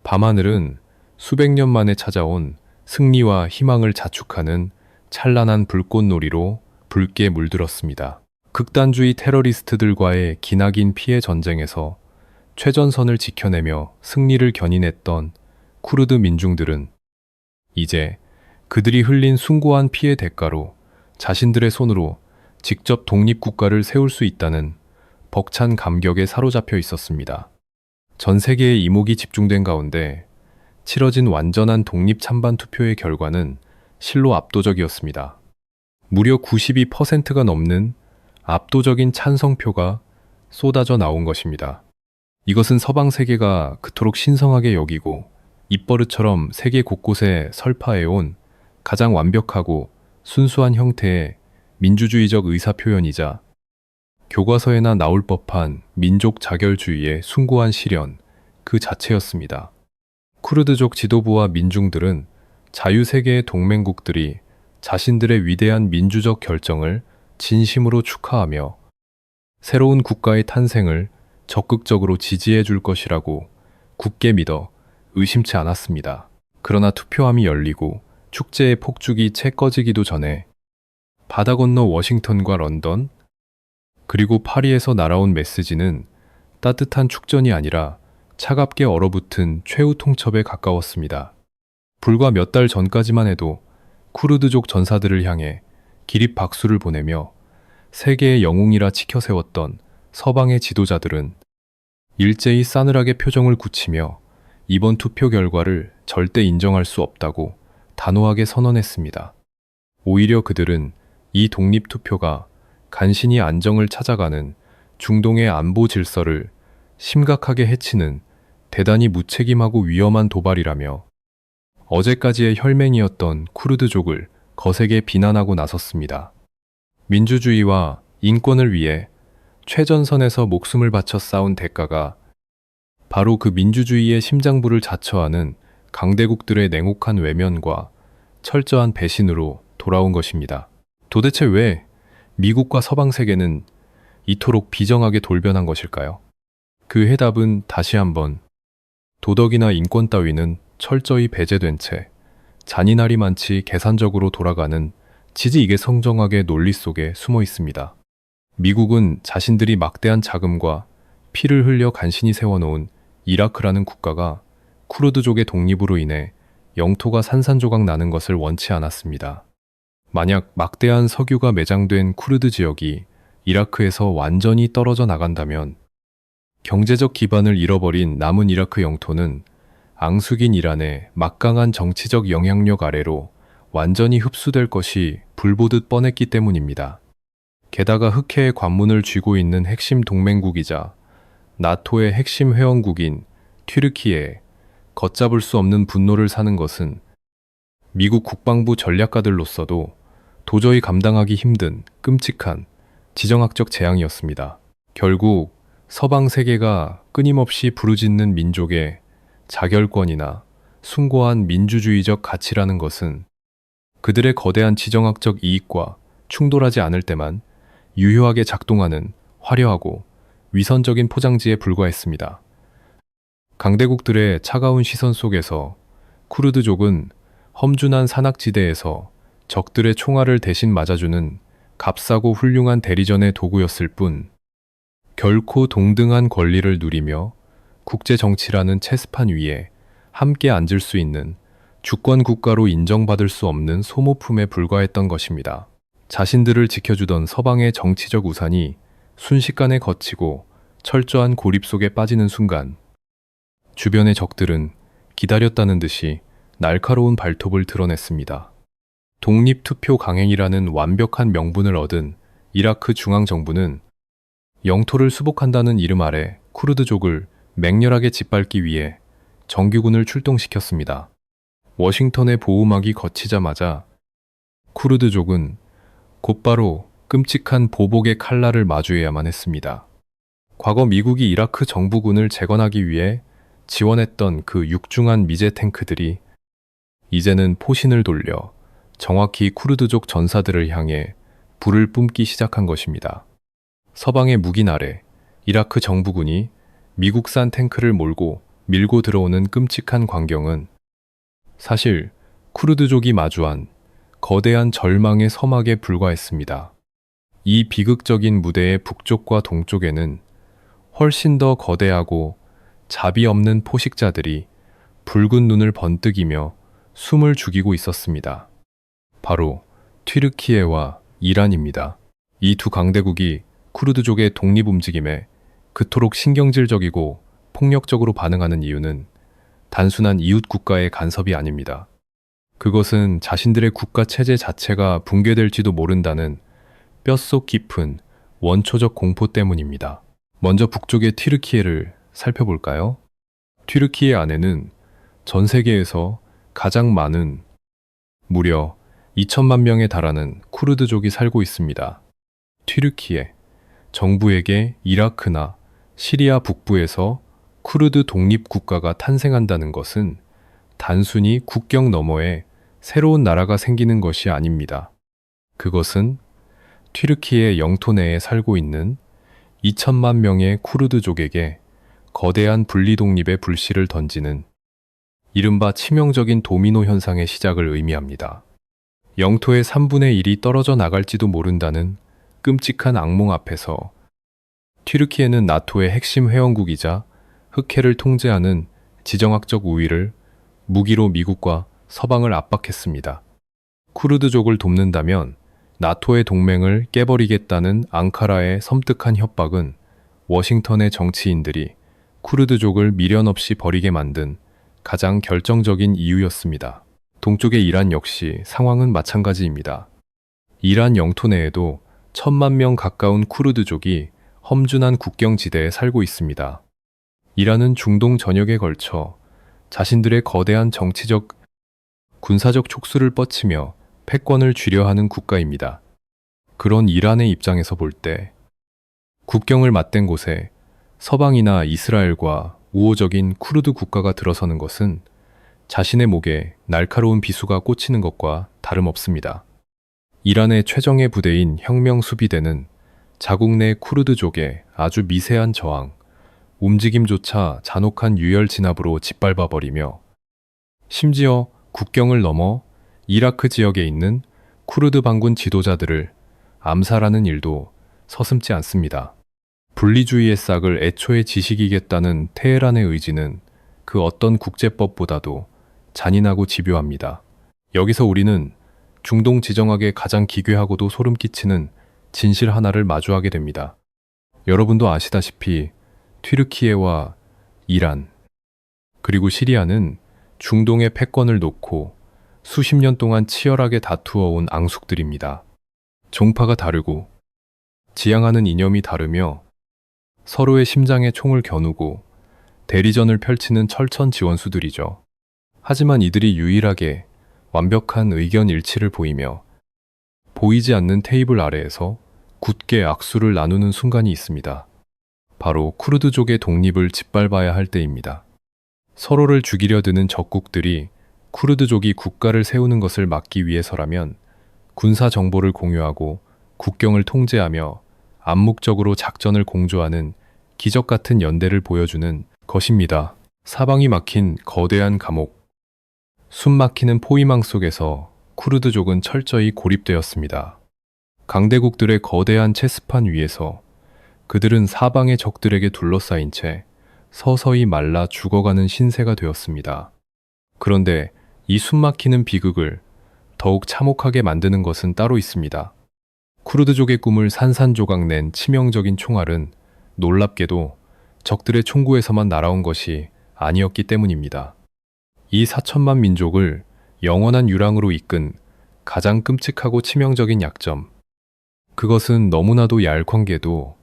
밤하늘은 수백 년 만에 찾아온 승리와 희망을 자축하는 찬란한 불꽃놀이로 붉게 물들었습니다. 극단주의 테러리스트들과의 기나긴 피해 전쟁에서 최전선을 지켜내며 승리를 견인했던 쿠르드 민중들은 이제 그들이 흘린 숭고한 피해 대가로 자신들의 손으로 직접 독립국가를 세울 수 있다는 벅찬 감격에 사로잡혀 있었습니다. 전 세계의 이목이 집중된 가운데 치러진 완전한 독립 찬반 투표의 결과는 실로 압도적이었습니다. 무려 92%가 넘는 압도적인 찬성표가 쏟아져 나온 것입니다. 이것은 서방 세계가 그토록 신성하게 여기고 입버릇처럼 세계 곳곳에 설파해온 가장 완벽하고 순수한 형태의 민주주의적 의사표현이자 교과서에나 나올 법한 민족 자결주의의 숭고한 실현 그 자체였습니다. 쿠르드족 지도부와 민중들은 자유세계의 동맹국들이 자신들의 위대한 민주적 결정을 진심으로 축하하며 새로운 국가의 탄생을 적극적으로 지지해 줄 것이라고 굳게 믿어 의심치 않았습니다. 그러나 투표함이 열리고 축제의 폭죽이 채 꺼지기도 전에 바다 건너 워싱턴과 런던, 그리고 파리에서 날아온 메시지는 따뜻한 축전이 아니라 차갑게 얼어붙은 최후 통첩에 가까웠습니다. 불과 몇 달 전까지만 해도 쿠르드족 전사들을 향해 기립 박수를 보내며 세계의 영웅이라 치켜세웠던 서방의 지도자들은 일제히 싸늘하게 표정을 굳히며 이번 투표 결과를 절대 인정할 수 없다고 단호하게 선언했습니다. 오히려 그들은 이 독립투표가 간신히 안정을 찾아가는 중동의 안보 질서를 심각하게 해치는 대단히 무책임하고 위험한 도발이라며 어제까지의 혈맹이었던 쿠르드족을 거세게 비난하고 나섰습니다. 민주주의와 인권을 위해 최전선에서 목숨을 바쳐 싸운 대가가 바로 그 민주주의의 심장부를 자처하는 강대국들의 냉혹한 외면과 철저한 배신으로 돌아온 것입니다. 도대체 왜 미국과 서방 세계는 이토록 비정하게 돌변한 것일까요? 그 해답은 다시 한번 도덕이나 인권 따위는 철저히 배제된 채 잔인하리만치 계산적으로 돌아가는 지지이개성정학의 논리 속에 숨어 있습니다. 미국은 자신들이 막대한 자금과 피를 흘려 간신히 세워놓은 이라크라는 국가가 쿠르드족의 독립으로 인해 영토가 산산조각 나는 것을 원치 않았습니다. 만약 막대한 석유가 매장된 쿠르드 지역이 이라크에서 완전히 떨어져 나간다면 경제적 기반을 잃어버린 남은 이라크 영토는 앙숙인 이란의 막강한 정치적 영향력 아래로 완전히 흡수될 것이 불보듯 뻔했기 때문입니다. 게다가 흑해의 관문을 쥐고 있는 핵심 동맹국이자 나토의 핵심 회원국인 튀르키예에 걷잡을 수 없는 분노를 사는 것은 미국 국방부 전략가들로서도 도저히 감당하기 힘든 끔찍한 지정학적 재앙이었습니다. 결국 서방 세계가 끊임없이 부르짖는 민족의 자결권이나 숭고한 민주주의적 가치라는 것은 그들의 거대한 지정학적 이익과 충돌하지 않을 때만 유효하게 작동하는 화려하고 위선적인 포장지에 불과했습니다. 강대국들의 차가운 시선 속에서 쿠르드족은 험준한 산악지대에서 적들의 총알을 대신 맞아주는 값싸고 훌륭한 대리전의 도구였을 뿐 결코 동등한 권리를 누리며 국제 정치라는 체스판 위에 함께 앉을 수 있는 주권 국가로 인정받을 수 없는 소모품에 불과했던 것입니다. 자신들을 지켜주던 서방의 정치적 우산이 순식간에 걷히고 철저한 고립 속에 빠지는 순간 주변의 적들은 기다렸다는 듯이 날카로운 발톱을 드러냈습니다. 독립투표 강행이라는 완벽한 명분을 얻은 이라크 중앙정부는 영토를 수복한다는 이름 아래 쿠르드족을 맹렬하게 짓밟기 위해 정규군을 출동시켰습니다. 워싱턴의 보호막이 걷히자마자 쿠르드족은 곧바로 끔찍한 보복의 칼날을 마주해야만 했습니다. 과거 미국이 이라크 정부군을 재건하기 위해 지원했던 그 육중한 미제 탱크들이 이제는 포신을 돌려 정확히 쿠르드족 전사들을 향해 불을 뿜기 시작한 것입니다. 서방의 무기 아래 이라크 정부군이 미국산 탱크를 몰고 밀고 들어오는 끔찍한 광경은 사실 쿠르드족이 마주한 거대한 절망의 서막에 불과했습니다. 이 비극적인 무대의 북쪽과 동쪽에는 훨씬 더 거대하고 자비 없는 포식자들이 붉은 눈을 번뜩이며 숨을 죽이고 있었습니다. 바로 튀르키예와 이란입니다. 이 두 강대국이 쿠르드족의 독립 움직임에 그토록 신경질적이고 폭력적으로 반응하는 이유는 단순한 이웃 국가의 간섭이 아닙니다. 그것은 자신들의 국가 체제 자체가 붕괴될지도 모른다는 뼛속 깊은 원초적 공포 때문입니다. 먼저 북쪽의 튀르키예를 살펴볼까요? 튀르키예 안에는 전 세계에서 가장 많은 무려 2천만 명에 달하는 쿠르드족이 살고 있습니다. 튀르키예, 정부에게 이라크나 시리아 북부에서 쿠르드 독립국가가 탄생한다는 것은 단순히 국경 너머에 새로운 나라가 생기는 것이 아닙니다. 그것은 튀르키예 영토 내에 살고 있는 2천만 명의 쿠르드족에게 거대한 분리독립의 불씨를 던지는 이른바 치명적인 도미노 현상의 시작을 의미합니다. 영토의 3분의 1이 떨어져 나갈지도 모른다는 끔찍한 악몽 앞에서 튀르키예는 나토의 핵심 회원국이자 흑해를 통제하는 지정학적 우위를 무기로 미국과 서방을 압박했습니다. 쿠르드족을 돕는다면 나토의 동맹을 깨버리겠다는 앙카라의 섬뜩한 협박은 워싱턴의 정치인들이 쿠르드족을 미련 없이 버리게 만든 가장 결정적인 이유였습니다. 동쪽의 이란 역시 상황은 마찬가지입니다. 이란 영토 내에도 1,000만 명 가까운 쿠르드족이 험준한 국경지대에 살고 있습니다. 이란은 중동 전역에 걸쳐 자신들의 거대한 정치적, 군사적 촉수를 뻗치며 패권을 쥐려하는 국가입니다. 그런 이란의 입장에서 볼 때 국경을 맞댄 곳에 서방이나 이스라엘과 우호적인 쿠르드 국가가 들어서는 것은 자신의 목에 날카로운 비수가 꽂히는 것과 다름없습니다. 이란의 최정예 부대인 혁명수비대는 자국 내 쿠르드족의 아주 미세한 저항, 움직임조차 잔혹한 유혈 진압으로 짓밟아버리며 심지어 국경을 넘어 이라크 지역에 있는 쿠르드 반군 지도자들을 암살하는 일도 서슴지 않습니다. 분리주의의 싹을 애초에 지식이겠다는 테헤란의 의지는 그 어떤 국제법보다도 잔인하고 집요합니다. 여기서 우리는 중동 지정학의 가장 기괴하고도 소름 끼치는 진실 하나를 마주하게 됩니다. 여러분도 아시다시피 튀르키예와 이란, 그리고 시리아는 중동의 패권을 놓고 수십 년 동안 치열하게 다투어온 앙숙들입니다. 종파가 다르고 지향하는 이념이 다르며 서로의 심장에 총을 겨누고 대리전을 펼치는 철천 지원수들이죠. 하지만 이들이 유일하게 완벽한 의견 일치를 보이며 보이지 않는 테이블 아래에서 굳게 악수를 나누는 순간이 있습니다. 바로 쿠르드족의 독립을 짓밟아야 할 때입니다. 서로를 죽이려 드는 적국들이 쿠르드족이 국가를 세우는 것을 막기 위해서라면 군사 정보를 공유하고 국경을 통제하며 암묵적으로 작전을 공조하는 기적 같은 연대를 보여주는 것입니다. 사방이 막힌 거대한 감옥, 숨 막히는 포위망 속에서 쿠르드족은 철저히 고립되었습니다. 강대국들의 거대한 체스판 위에서 그들은 사방의 적들에게 둘러싸인 채 서서히 말라 죽어가는 신세가 되었습니다. 그런데 이 숨막히는 비극을 더욱 참혹하게 만드는 것은 따로 있습니다. 쿠르드족의 꿈을 산산조각 낸 치명적인 총알은 놀랍게도 적들의 총구에서만 날아온 것이 아니었기 때문입니다. 이 4천만 민족을 영원한 유랑으로 이끈 가장 끔찍하고 치명적인 약점, 그것은 너무나도 얄쾅게도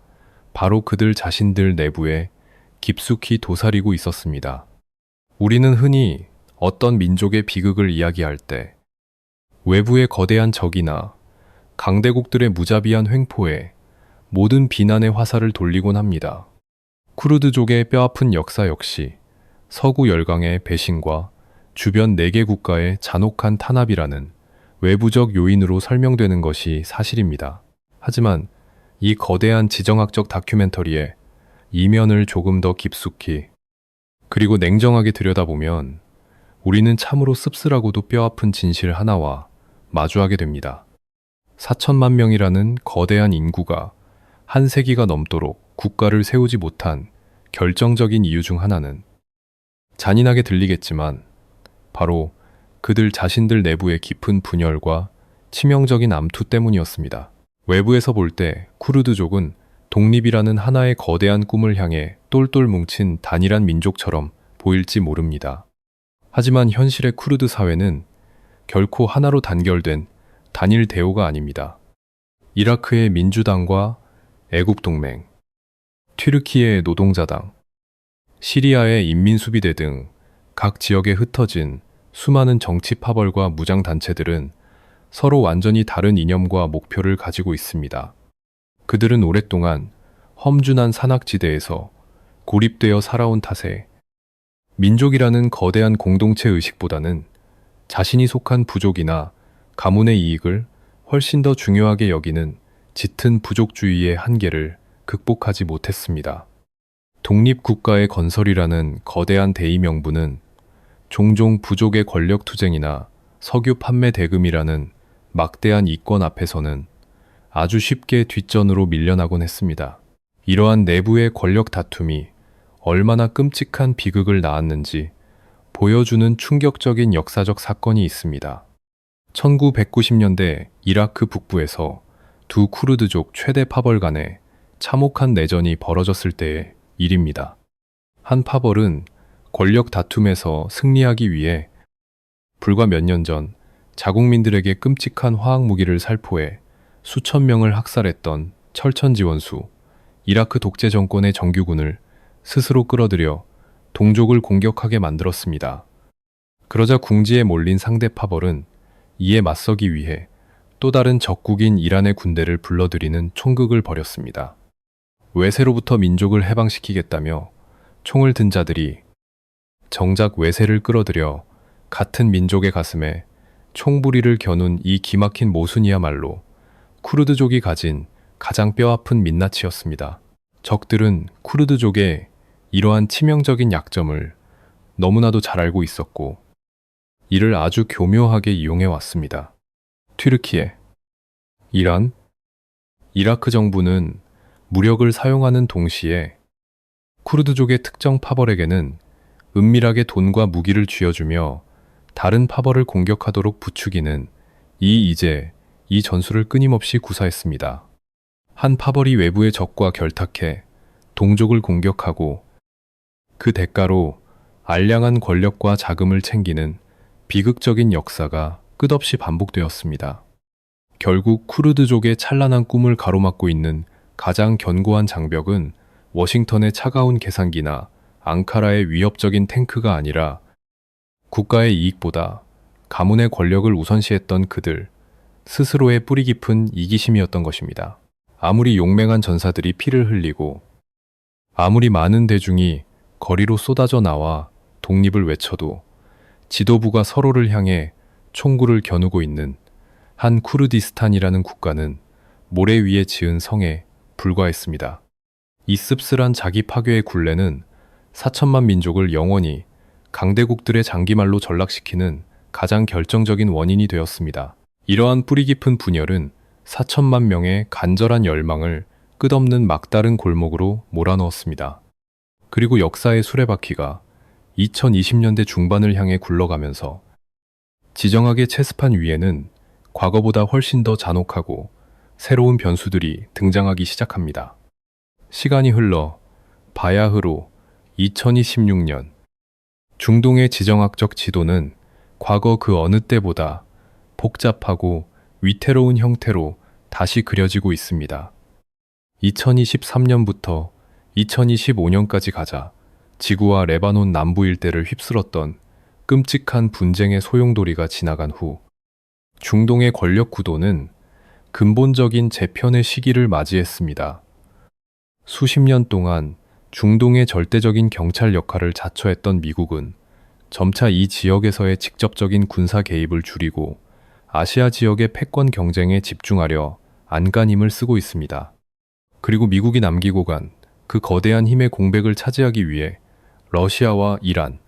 바로 그들 자신들 내부에 깊숙이 도사리고 있었습니다. 우리는 흔히 어떤 민족의 비극을 이야기할 때 외부의 거대한 적이나 강대국들의 무자비한 횡포에 모든 비난의 화살을 돌리곤 합니다. 쿠르드족의 뼈아픈 역사 역시 서구 열강의 배신과 주변 4개 국가의 잔혹한 탄압이라는 외부적 요인으로 설명되는 것이 사실입니다. 하지만 이 거대한 지정학적 다큐멘터리의 이면을 조금 더 깊숙이 그리고 냉정하게 들여다보면 우리는 참으로 씁쓸하고도 뼈아픈 진실 하나와 마주하게 됩니다. 4천만 명이라는 거대한 인구가 한 세기가 넘도록 국가를 세우지 못한 결정적인 이유 중 하나는 잔인하게 들리겠지만 바로 그들 자신들 내부의 깊은 분열과 치명적인 암투 때문이었습니다. 외부에서 볼 때 쿠르드족은 독립이라는 하나의 거대한 꿈을 향해 똘똘 뭉친 단일한 민족처럼 보일지 모릅니다. 하지만 현실의 쿠르드 사회는 결코 하나로 단결된 단일 대오가 아닙니다. 이라크의 민주당과 애국동맹, 튀르키예의 노동자당, 시리아의 인민수비대 등 각 지역에 흩어진 수많은 정치 파벌과 무장단체들은 서로 완전히 다른 이념과 목표를 가지고 있습니다. 그들은 오랫동안 험준한 산악지대에서 고립되어 살아온 탓에 민족이라는 거대한 공동체 의식보다는 자신이 속한 부족이나 가문의 이익을 훨씬 더 중요하게 여기는 짙은 부족주의의 한계를 극복하지 못했습니다. 독립국가의 건설이라는 거대한 대의 명분은 종종 부족의 권력 투쟁이나 석유 판매 대금이라는 막대한 이권 앞에서는 아주 쉽게 뒷전으로 밀려나곤 했습니다. 이러한 내부의 권력 다툼이 얼마나 끔찍한 비극을 낳았는지 보여주는 충격적인 역사적 사건이 있습니다. 1990년대 이라크 북부에서 두 쿠르드족 최대 파벌 간의 참혹한 내전이 벌어졌을 때의 일입니다. 한 파벌은 권력 다툼에서 승리하기 위해 불과 몇 년 전 자국민들에게 끔찍한 화학무기를 살포해 수천 명을 학살했던 철천지원수 이라크 독재 정권의 정규군을 스스로 끌어들여 동족을 공격하게 만들었습니다. 그러자 궁지에 몰린 상대 파벌은 이에 맞서기 위해 또 다른 적국인 이란의 군대를 불러들이는 총극을 벌였습니다. 외세로부터 민족을 해방시키겠다며 총을 든 자들이 정작 외세를 끌어들여 같은 민족의 가슴에 총부리를 겨눈 이 기막힌 모순이야말로 쿠르드족이 가진 가장 뼈아픈 민낯이었습니다. 적들은 쿠르드족의 이러한 치명적인 약점을 너무나도 잘 알고 있었고 이를 아주 교묘하게 이용해 왔습니다. 튀르키예, 이란, 이라크 정부는 무력을 사용하는 동시에 쿠르드족의 특정 파벌에게는 은밀하게 돈과 무기를 쥐어주며 다른 파벌을 공격하도록 부추기는 이 전술을 끊임없이 구사했습니다. 한 파벌이 외부의 적과 결탁해 동족을 공격하고 그 대가로 알량한 권력과 자금을 챙기는 비극적인 역사가 끝없이 반복되었습니다. 결국 쿠르드족의 찬란한 꿈을 가로막고 있는 가장 견고한 장벽은 워싱턴의 차가운 계산기나 앙카라의 위협적인 탱크가 아니라 국가의 이익보다 가문의 권력을 우선시했던 그들 스스로의 뿌리 깊은 이기심이었던 것입니다. 아무리 용맹한 전사들이 피를 흘리고 아무리 많은 대중이 거리로 쏟아져 나와 독립을 외쳐도 지도부가 서로를 향해 총구를 겨누고 있는 한 쿠르디스탄이라는 국가는 모래 위에 지은 성에 불과했습니다. 이 씁쓸한 자기 파괴의 굴레는 4천만 민족을 영원히 강대국들의 장기말로 전락시키는 가장 결정적인 원인이 되었습니다. 이러한 뿌리 깊은 분열은 4천만 명의 간절한 열망을 끝없는 막다른 골목으로 몰아넣었습니다. 그리고 역사의 수레바퀴가 2020년대 중반을 향해 굴러가면서 지정학의 체스판 위에는 과거보다 훨씬 더 잔혹하고 새로운 변수들이 등장하기 시작합니다. 시간이 흘러 바야흐로 2026년, 중동의 지정학적 지도는 과거 그 어느 때보다 복잡하고 위태로운 형태로 다시 그려지고 있습니다. 2023년부터 2025년까지 가자 지구와 레바논 남부 일대를 휩쓸었던 끔찍한 분쟁의 소용돌이가 지나간 후 중동의 권력 구도는 근본적인 재편의 시기를 맞이했습니다. 수십 년 동안 중동의 절대적인 경찰 역할을 자처했던 미국은 점차 이 지역에서의 직접적인 군사 개입을 줄이고 아시아 지역의 패권 경쟁에 집중하려 안간힘을 쓰고 있습니다. 그리고 미국이 남기고 간 그 거대한 힘의 공백을 차지하기 위해 러시아와 이란,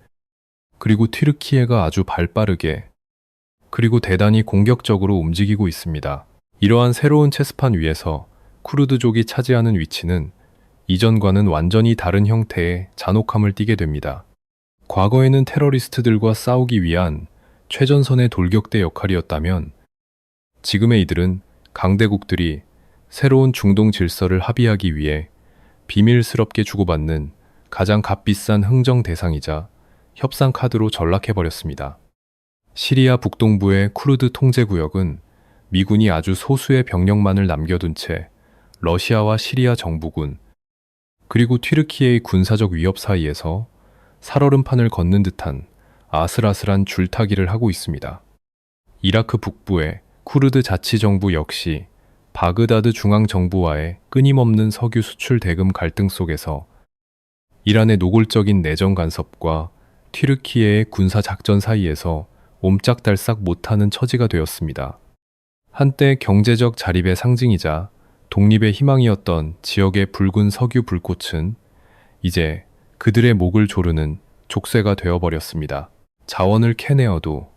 그리고 튀르키예가 아주 발빠르게 그리고 대단히 공격적으로 움직이고 있습니다. 이러한 새로운 체스판 위에서 쿠르드족이 차지하는 위치는 이전과는 완전히 다른 형태의 잔혹함을 띠게 됩니다. 과거에는 테러리스트들과 싸우기 위한 최전선의 돌격대 역할이었다면 지금의 이들은 강대국들이 새로운 중동 질서를 합의하기 위해 비밀스럽게 주고받는 가장 값비싼 흥정 대상이자 협상 카드로 전락해버렸습니다. 시리아 북동부의 쿠르드 통제구역은 미군이 아주 소수의 병력만을 남겨둔 채 러시아와 시리아 정부군, 그리고 튀르키예의 군사적 위협 사이에서 살얼음판을 걷는 듯한 아슬아슬한 줄타기를 하고 있습니다. 이라크 북부의 쿠르드 자치정부 역시 바그다드 중앙정부와의 끊임없는 석유 수출 대금 갈등 속에서 이란의 노골적인 내정 간섭과 튀르키예의 군사 작전 사이에서 옴짝달싹 못하는 처지가 되었습니다. 한때 경제적 자립의 상징이자 독립의 희망이었던 지역의 붉은 석유 불꽃은 이제 그들의 목을 조르는 족쇄가 되어버렸습니다. 자원을 캐내어도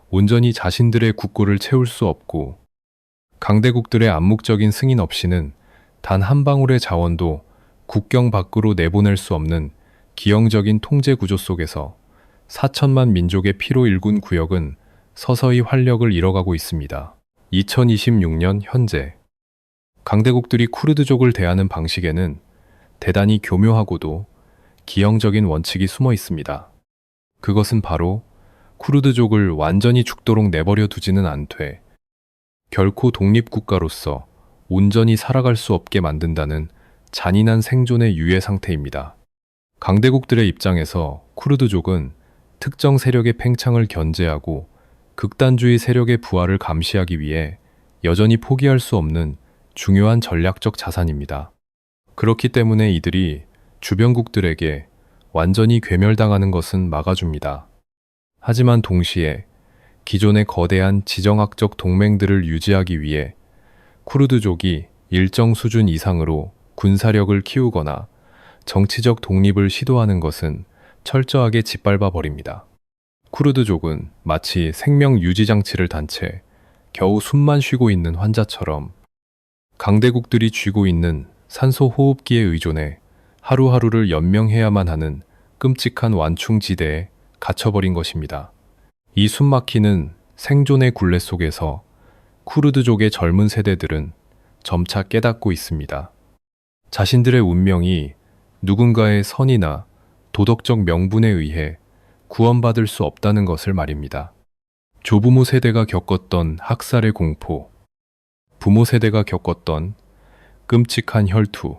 온전히 자신들의 국고를 채울 수 없고 강대국들의 암묵적인 승인 없이는 단 한 방울의 자원도 국경 밖으로 내보낼 수 없는 기형적인 통제 구조 속에서 4천만 민족의 피로 일군 구역은 서서히 활력을 잃어가고 있습니다. 2026년 현재 강대국들이 쿠르드족을 대하는 방식에는 대단히 교묘하고도 기형적인 원칙이 숨어 있습니다. 그것은 바로 쿠르드족을 완전히 죽도록 내버려 두지는 않되 결코 독립국가로서 온전히 살아갈 수 없게 만든다는 잔인한 생존의 유예 상태입니다. 강대국들의 입장에서 쿠르드족은 특정 세력의 팽창을 견제하고 극단주의 세력의 부활을 감시하기 위해 여전히 포기할 수 없는 중요한 전략적 자산입니다. 그렇기 때문에 이들이 주변국들에게 완전히 괴멸당하는 것은 막아줍니다. 하지만 동시에 기존의 거대한 지정학적 동맹들을 유지하기 위해 쿠르드족이 일정 수준 이상으로 군사력을 키우거나 정치적 독립을 시도하는 것은 철저하게 짓밟아 버립니다. 쿠르드족은 마치 생명 유지 장치를 단 채 겨우 숨만 쉬고 있는 환자처럼 강대국들이 쥐고 있는 산소 호흡기에 의존해 하루하루를 연명해야만 하는 끔찍한 완충지대에 갇혀버린 것입니다. 이 숨막히는 생존의 굴레 속에서 쿠르드족의 젊은 세대들은 점차 깨닫고 있습니다. 자신들의 운명이 누군가의 선이나 도덕적 명분에 의해 구원받을 수 없다는 것을 말입니다. 조부모 세대가 겪었던 학살의 공포, 부모 세대가 겪었던 끔찍한 혈투,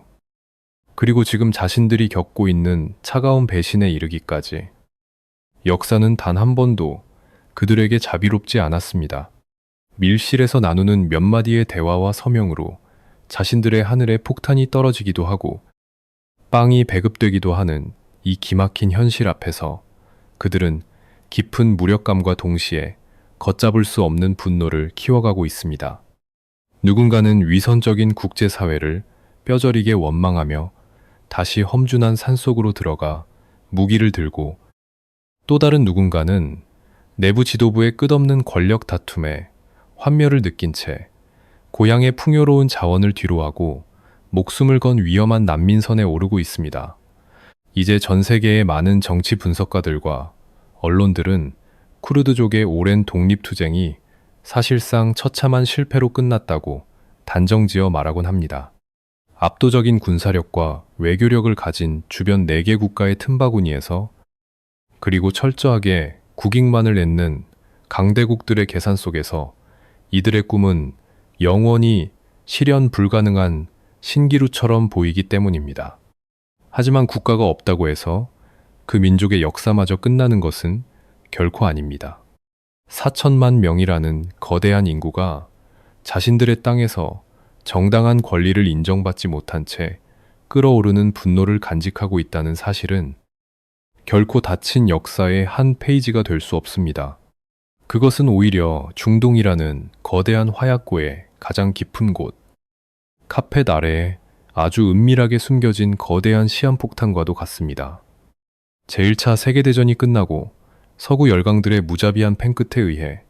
그리고 지금 자신들이 겪고 있는 차가운 배신에 이르기까지 역사는 단 한 번도 그들에게 자비롭지 않았습니다. 밀실에서 나누는 몇 마디의 대화와 서명으로 자신들의 하늘에 폭탄이 떨어지기도 하고 빵이 배급되기도 하는 이 기막힌 현실 앞에서 그들은 깊은 무력감과 동시에 걷잡을 수 없는 분노를 키워가고 있습니다. 누군가는 위선적인 국제사회를 뼈저리게 원망하며 다시 험준한 산속으로 들어가 무기를 들고 또 다른 누군가는 내부 지도부의 끝없는 권력 다툼에 환멸을 느낀 채 고향의 풍요로운 자원을 뒤로하고 목숨을 건 위험한 난민선에 오르고 있습니다. 이제 전 세계의 많은 정치 분석가들과 언론들은 쿠르드족의 오랜 독립투쟁이 사실상 처참한 실패로 끝났다고 단정지어 말하곤 합니다. 압도적인 군사력과 외교력을 가진 주변 4개 국가의 틈바구니에서 그리고 철저하게 국익만을 냈는 강대국들의 계산 속에서 이들의 꿈은 영원히 실현 불가능한 신기루처럼 보이기 때문입니다. 하지만 국가가 없다고 해서 그 민족의 역사마저 끝나는 것은 결코 아닙니다. 4천만 명이라는 거대한 인구가 자신들의 땅에서 정당한 권리를 인정받지 못한 채 끓어오르는 분노를 간직하고 있다는 사실은 결코 닫힌 역사의 한 페이지가 될 수 없습니다. 그것은 오히려 중동이라는 거대한 화약고의 가장 깊은 곳, 카펫 아래에 아주 은밀하게 숨겨진 거대한 시한폭탄과도 같습니다. 제1차 세계대전이 끝나고 서구 열강들의 무자비한 펜끝에 의해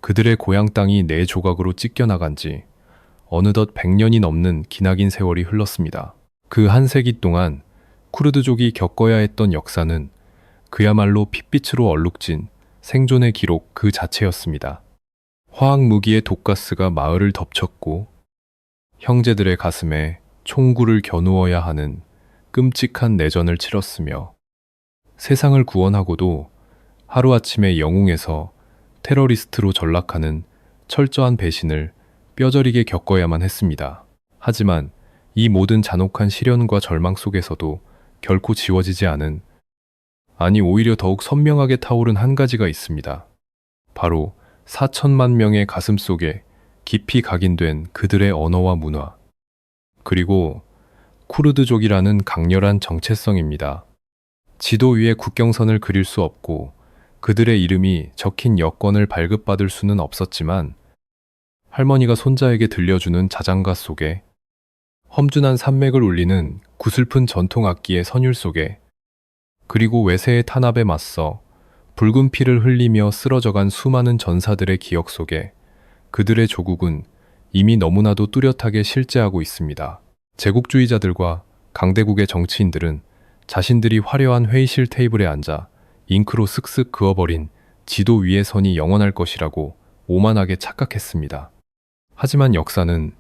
그들의 고향 땅이 4조각으로 찢겨나간 지 어느덧 100년이 넘는 기나긴 세월이 흘렀습니다. 그 한 세기 동안 쿠르드족이 겪어야 했던 역사는 그야말로 핏빛으로 얼룩진 생존의 기록 그 자체였습니다. 화학무기의 독가스가 마을을 덮쳤고 형제들의 가슴에 총구를 겨누어야 하는 끔찍한 내전을 치렀으며 세상을 구원하고도 하루아침에 영웅에서 테러리스트로 전락하는 철저한 배신을 뼈저리게 겪어야만 했습니다. 하지만 이 모든 잔혹한 시련과 절망 속에서도 결코 지워지지 않은, 아니 오히려 더욱 선명하게 타오른 한 가지가 있습니다. 바로 4천만 명의 가슴 속에 깊이 각인된 그들의 언어와 문화, 그리고 쿠르드족이라는 강렬한 정체성입니다. 지도 위에 국경선을 그릴 수 없고 그들의 이름이 적힌 여권을 발급받을 수는 없었지만 할머니가 손자에게 들려주는 자장가 속에, 험준한 산맥을 울리는 구슬픈 전통 악기의 선율 속에, 그리고 외세의 탄압에 맞서 붉은 피를 흘리며 쓰러져간 수많은 전사들의 기억 속에 그들의 조국은 이미 너무나도 뚜렷하게 실제하고 있습니다. 제국주의자들과 강대국의 정치인들은 자신들이 화려한 회의실 테이블에 앉아 잉크로 쓱쓱 그어버린 지도 위의 선이 영원할 것이라고 오만하게 착각했습니다. 하지만 역사는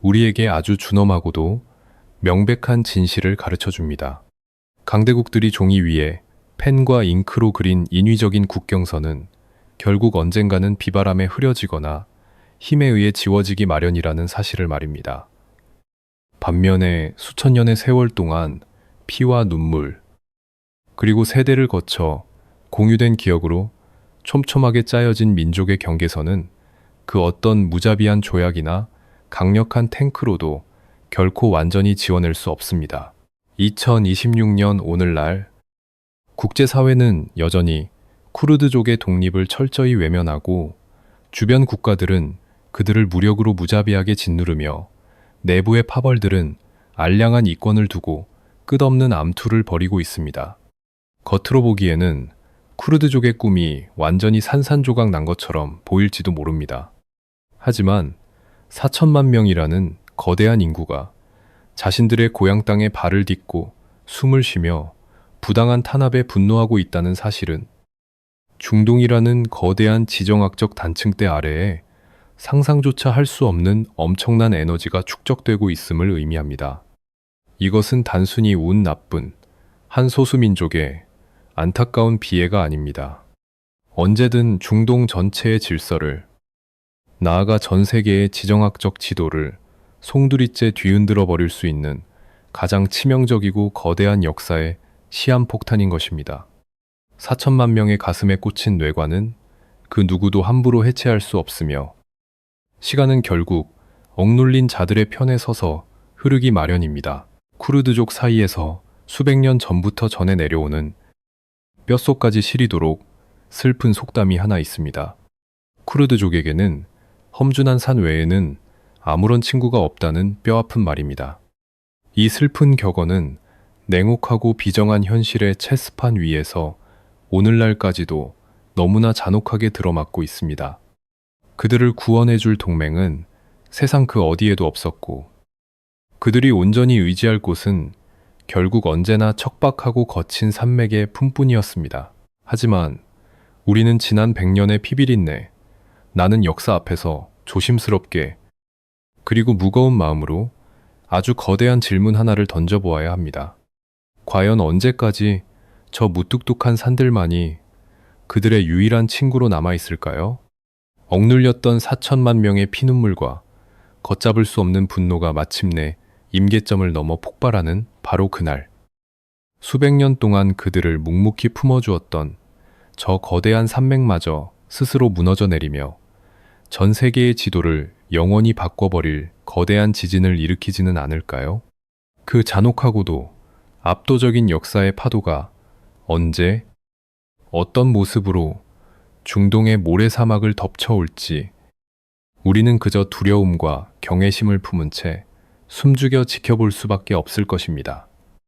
우리에게 아주 준엄하고도 명백한 진실을 가르쳐줍니다. 강대국들이 종이 위에 펜과 잉크로 그린 인위적인 국경선은 결국 언젠가는 비바람에 흐려지거나 힘에 의해 지워지기 마련이라는 사실을 말입니다. 반면에 수천 년의 세월 동안 피와 눈물, 그리고 세대를 거쳐 공유된 기억으로 촘촘하게 짜여진 민족의 경계선은 그 어떤 무자비한 조약이나 강력한 탱크로도 결코 완전히 지워낼 수 없습니다. 2026년 오늘날 국제사회는 여전히 쿠르드족의 독립을 철저히 외면하고 주변 국가들은 그들을 무력으로 무자비하게 짓누르며 내부의 파벌들은 알량한 이권을 두고 끝없는 암투를 벌이고 있습니다. 겉으로 보기에는 쿠르드족의 꿈이 완전히 산산조각 난 것처럼 보일지도 모릅니다. 하지만 4천만 명이라는 거대한 인구가 자신들의 고향 땅에 발을 딛고 숨을 쉬며 부당한 탄압에 분노하고 있다는 사실은 중동이라는 거대한 지정학적 단층대 아래에 상상조차 할 수 없는 엄청난 에너지가 축적되고 있음을 의미합니다. 이것은 단순히 운 나쁜 한 소수민족의 안타까운 비애가 아닙니다. 언제든 중동 전체의 질서를, 나아가 전 세계의 지정학적 지도를 송두리째 뒤흔들어 버릴 수 있는 가장 치명적이고 거대한 역사의 시한폭탄인 것입니다. 4천만 명의 가슴에 꽂힌 뇌관은 그 누구도 함부로 해체할 수 없으며 시간은 결국 억눌린 자들의 편에 서서 흐르기 마련입니다. 쿠르드족 사이에서 수백 년 전부터 전해 내려오는 뼛속까지 시리도록 슬픈 속담이 하나 있습니다. 쿠르드족에게는 험준한 산 외에는 아무런 친구가 없다는 뼈아픈 말입니다. 이 슬픈 격언은 냉혹하고 비정한 현실의 체스판 위에서 오늘날까지도 너무나 잔혹하게 들어맞고 있습니다. 그들을 구원해줄 동맹은 세상 그 어디에도 없었고, 그들이 온전히 의지할 곳은 결국 언제나 척박하고 거친 산맥의 품뿐이었습니다. 하지만 우리는 지난 100년의 피비린내, 나는 역사 앞에서 조심스럽게 그리고 무거운 마음으로 아주 거대한 질문 하나를 던져보아야 합니다. 과연 언제까지 저 무뚝뚝한 산들만이 그들의 유일한 친구로 남아있을까요? 억눌렸던 4천만 명의 피눈물과 걷잡을 수 없는 분노가 마침내 임계점을 넘어 폭발하는 바로 그날. 수백 년 동안 그들을 묵묵히 품어주었던 저 거대한 산맥마저 스스로 무너져 내리며 전 세계의 지도를 영원히 바꿔버릴 거대한 지진을 일으키지는 않을까요? 그 잔혹하고도 압도적인 역사의 파도가 언제, 어떤 모습으로 중동의 모래사막을 덮쳐올지 우리는 그저 두려움과 경외심을 품은 채 숨죽여 지켜볼 수밖에 없을 것입니다.